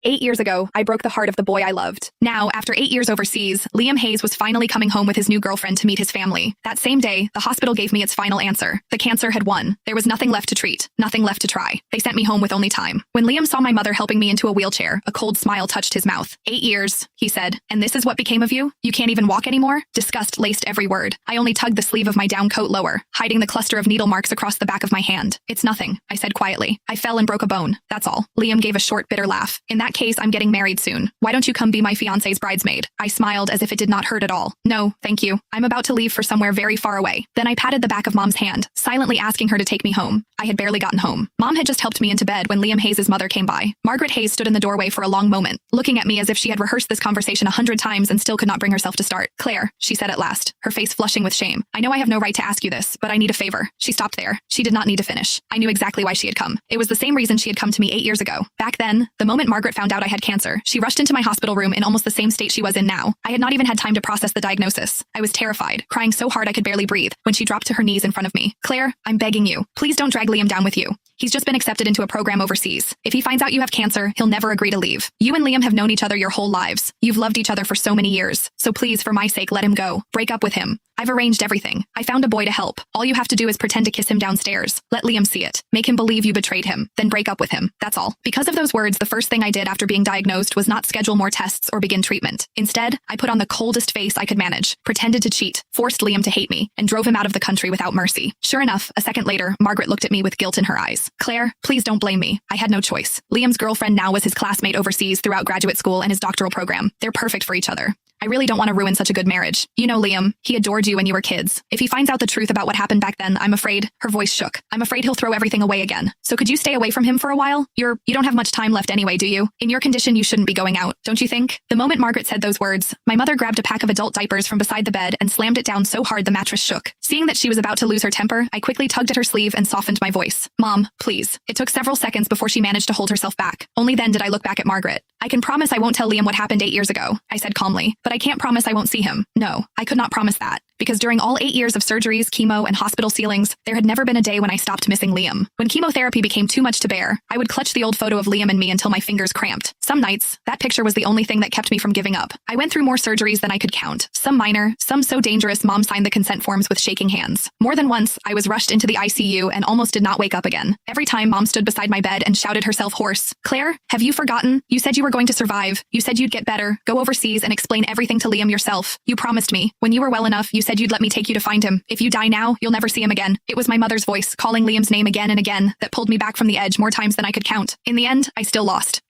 8 years ago, I broke the heart of the boy I loved. Now, after 8 years overseas, Liam Hayes was finally coming home with his new girlfriend to meet his family. That same day, the hospital gave me its final answer. The cancer had won. There was nothing left to treat, nothing left to try. They sent me home with only time. When Liam saw my mother helping me into a wheelchair, a cold smile touched his mouth. 8 years, he said, and this is what became of you? You can't even walk anymore? Disgust laced every word. I only tugged the sleeve of my down coat lower, hiding the cluster of needle marks across the back of my hand. It's nothing, I said quietly. I fell and broke a bone. That's all. Liam gave a short, bitter laugh. In that case, I'm getting married soon. Why don't you come be my fiancé's bridesmaid? I smiled as if it did not hurt at all. No, thank you. I'm about to leave for somewhere very far away. Then I patted the back of Mom's hand, silently asking her to take me home. I had barely gotten home. Mom had just helped me into bed when Liam Hayes' mother came by. Margaret Hayes stood in the doorway for a long moment, looking at me as if she had rehearsed this conversation 100 times and still could not bring herself to start. Claire, she said at last, her face flushing with shame. I know I have no right to ask you this, but I need a favor. She stopped there. She did not need to finish. I knew exactly why she had come. It was the same reason she had come to me 8 years ago. Back then, the moment Margaret found out I had cancer, she rushed into my hospital room in almost the same state she was in now. I had not even had time to process the diagnosis. I was terrified, crying so hard I could barely breathe, when she dropped to her knees in front of me. Claire, I'm begging you. Please don't drag Liam down with you. He's just been accepted into a program overseas. If he finds out you have cancer, he'll never agree to leave. You and Liam have known each other your whole lives. You've loved each other for so many years. So please, for my sake, let him go. Break up with him. I've arranged everything. I found a boy to help. All you have to do is pretend to kiss him downstairs. Let Liam see it. Make him believe you betrayed him. Then break up with him. That's all. Because of those words, the first thing I did after being diagnosed was not schedule more tests or begin treatment. Instead, I put on the coldest face I could manage, pretended to cheat, forced Liam to hate me, and drove him out of the country without mercy. Sure enough, a second later, Margaret looked at me with guilt in her eyes. Claire, please don't blame me. I had no choice. Liam's girlfriend now was his classmate overseas throughout graduate school and his doctoral program. They're perfect for each other. I really don't want to ruin such a good marriage. You know Liam. He adored you when you were kids. If he finds out the truth about what happened back then, I'm afraid, her voice shook. I'm afraid he'll throw everything away again. So could you stay away from him for a while? You don't have much time left anyway, do you? In your condition, you shouldn't be going out, don't you think? The moment Margaret said those words, my mother grabbed a pack of adult diapers from beside the bed and slammed it down so hard the mattress shook. Seeing that she was about to lose her temper, I quickly tugged at her sleeve and softened my voice. Mom, please. It took several seconds before she managed to hold herself back. Only then did I look back at Margaret. I can promise I won't tell Liam what happened 8 years ago, I said calmly, but I can't promise I won't see him. No, I could not promise that. Because during all 8 years of surgeries, chemo, and hospital ceilings, there had never been a day when I stopped missing Liam. When chemotherapy became too much to bear, I would clutch the old photo of Liam and me until my fingers cramped. Some nights, that picture was the only thing that kept me from giving up. I went through more surgeries than I could count. Some minor, some so dangerous Mom signed the consent forms with shaking hands. More than once, I was rushed into the ICU and almost did not wake up again. Every time Mom stood beside my bed and shouted herself hoarse, Claire, have you forgotten? You said you were going to survive. You said you'd get better, go overseas and explain everything to Liam yourself. You promised me. When you were well enough, you said you'd let me take you to find him. If you die now, you'll never see him again. It was my mother's voice, calling Liam's name again and again, that pulled me back from the edge more times than I could count. In the end, I still lost.